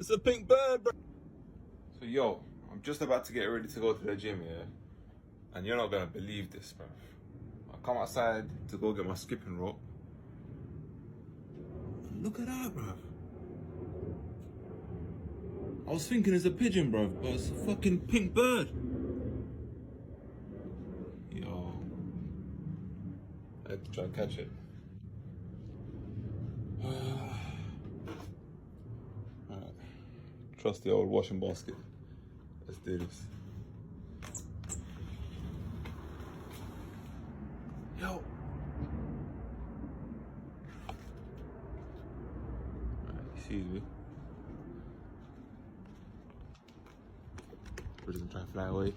It's a pink bird, bro. So yo, I'm just about to get ready to go to the gym, yeah? And you're not gonna believe this, bro. I come outside to go get my skipping rope. And look at that, bro. I was thinking it's a pigeon, bro, but it's a fucking pink bird. Yo. I had to try and catch it. Alright. Trust the old washing basket. Let's do this. Yo. Alright, he sees me. We're just gonna try and fly away.